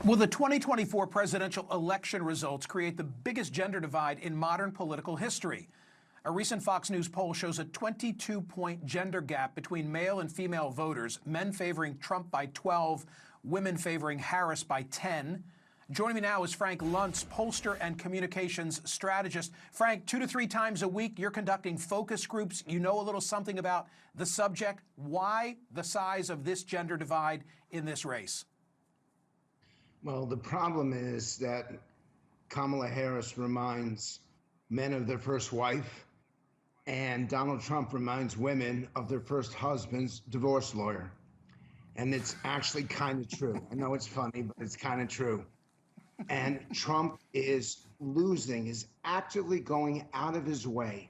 Will the 2024 presidential election results create the biggest gender divide in modern political history? A recent Fox News poll shows a 22-point gender gap between male and female voters, men favoring Trump by 12, women favoring Harris by 10. Joining me now is Frank Luntz, pollster and communications strategist. Frank, 2 to 3 times a week, you're conducting focus groups. You know a little something about the subject. Why the size of this gender divide in this race? Well, the problem is that Kamala Harris reminds men of their first wife, and Donald Trump reminds women of their first husband's divorce lawyer. And it's actually kind of true. I know it's funny, but it's kind of true. And Trump is losing, is actively going out of his way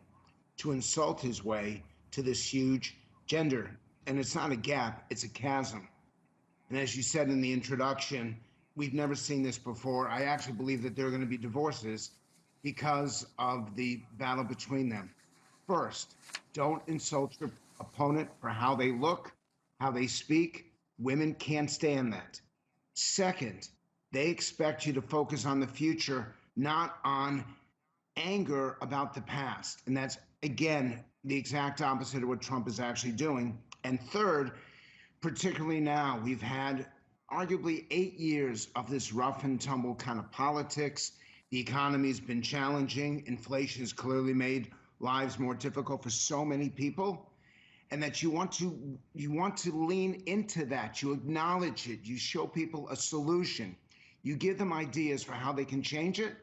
to insult his way to this huge gender. And it's not a gap, it's a chasm. And as you said in the introduction, we've never seen this before. I actually believe that there are going to be divorces because of the battle between them. First, don't insult your opponent for how they look, how they speak. Women can't stand that. Second, they expect you to focus on the future, not on anger about the past. And that's, again, the exact opposite of what Trump is actually doing. And third, particularly now, we've had arguably 8 years of this rough and tumble kind of politics. The economy's been challenging. Inflation has clearly made lives more difficult for so many people. And that you want to lean into that. You acknowledge it. You show people a solution. You give them ideas for how they can change it.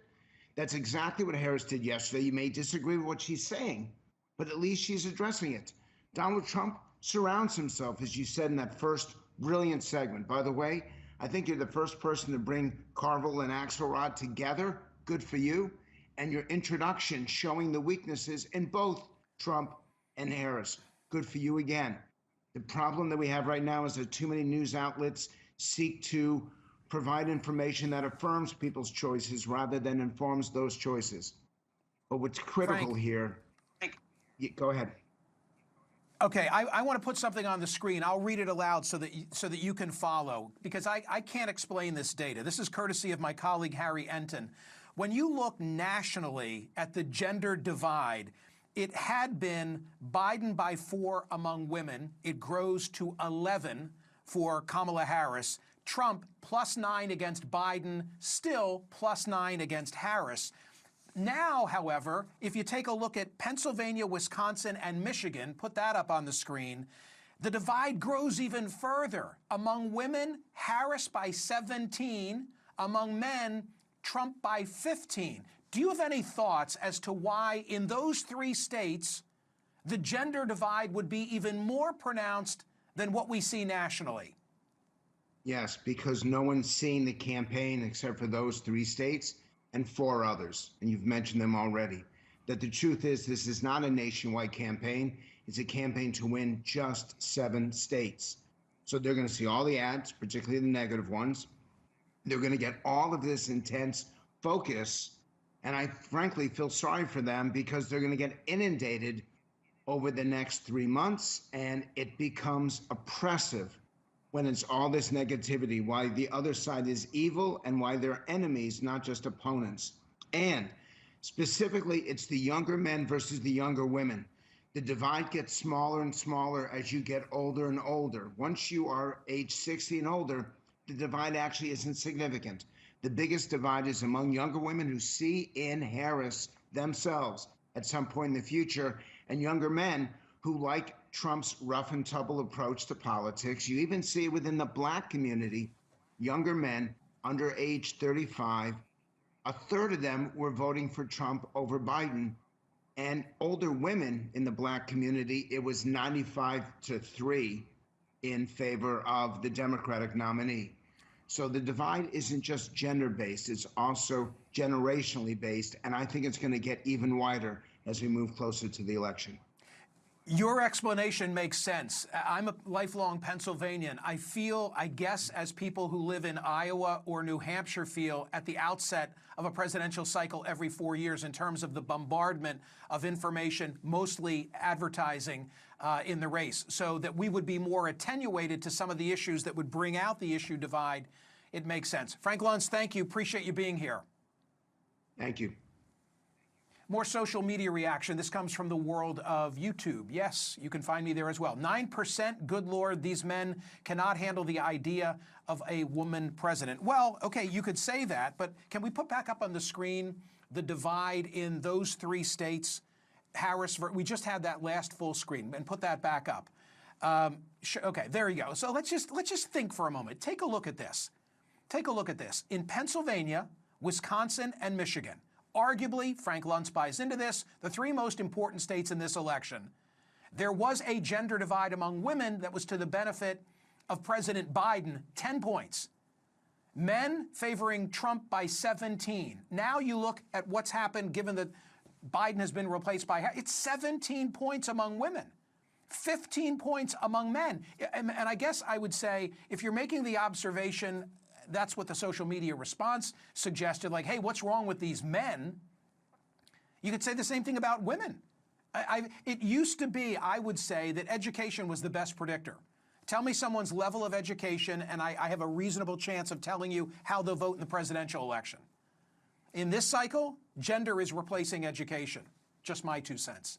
That's exactly what Harris did yesterday. You may disagree with what she's saying, but at least she's addressing it. Donald Trump surrounds himself, as you said in that first brilliant segment. By the way, I think you're the first person to bring Carville and Axelrod together. Good for you. And your introduction showing the weaknesses in both Trump and Harris. Good for you again. The problem that we have right now is that too many news outlets seek to provide information that affirms people's choices rather than informs those choices. But what's critical here, go ahead. Okay, I want to put something on the screen. I'll read it aloud so that you can follow, because I can't explain this data. This is courtesy of my colleague Harry Enton. When you look nationally at the gender divide, it had been Biden by 4 among women. It grows to 11 for Kamala Harris. Trump +9 against Biden, still +9 against Harris. Now, however, if you take a look at Pennsylvania, Wisconsin, and Michigan, put that up on the screen, the divide grows even further. Among women, Harris by 17. Among men, Trump by 15. Do you have any thoughts as to why in those 3 states the gender divide would be even more pronounced than what we see nationally? Yes, because no one's seen the campaign except for those 3 states and 4 others, and you've mentioned them already. That the truth is, this is not a nationwide campaign. It's a campaign to win just 7 states. So they're going to see all the ads, particularly the negative ones. They're going to get all of this intense focus, and I frankly feel sorry for them because they're going to get inundated over the next 3 months, and it becomes oppressive when it's all this negativity, why the other side is evil and why they're enemies, not just opponents. And specifically, it's the younger men versus the younger women. The divide gets smaller and smaller as you get older and older. Once you are age 60 and older, the divide actually isn't significant. The biggest divide is among younger women who see in Harris themselves at some point in the future, and younger men who like Trump's rough and tumble approach to politics. You even see within the Black community, younger men under age 35, a third of them were voting for Trump over Biden. And older women in the Black community, it was 95-3 in favor of the Democratic nominee. So the divide isn't just gender-based, it's also generationally based. And I think it's going to get even wider as we move closer to the election. Your explanation makes sense. I'm a lifelong Pennsylvanian. I feel, I guess, as people who live in Iowa or New Hampshire feel at the outset of a presidential cycle every 4 years in terms of the bombardment of information, mostly advertising in the race, so that we would be more attenuated to some of the issues that would bring out the issue divide it makes sense. Frank Luntz, thank you. Appreciate you being here. Thank you. More social media reaction. This comes from the world of YouTube. Yes, you can find me there as well. 9%, good Lord, these men cannot handle the idea of a woman president. Well, okay, you could say that, but can we put back up on the screen the divide in those 3 states? Harris, we just had that last full screen, and put that back up. Okay, there you go. So let's just think for a moment. Take a look at this. Take a look at this. In Pennsylvania, Wisconsin, and Michigan, arguably, Frank Luntz buys into this, the 3 most important states in this election, there was a gender divide among women that was to the benefit of President Biden, 10 points. Men favoring Trump by 17. Now you look at what's happened given that Biden has been replaced by Harris. It's 17 points among women, 15 points among men. And I guess I would say, if you're making the observation, that's what the social media response suggested, like, hey, what's wrong with these men? You could say the same thing about women. It used to be, I would say, that education was the best predictor. Tell me someone's level of education, and I have a reasonable chance of telling you how they'll vote in the presidential election. In this cycle, gender is replacing education. Just my 2 cents.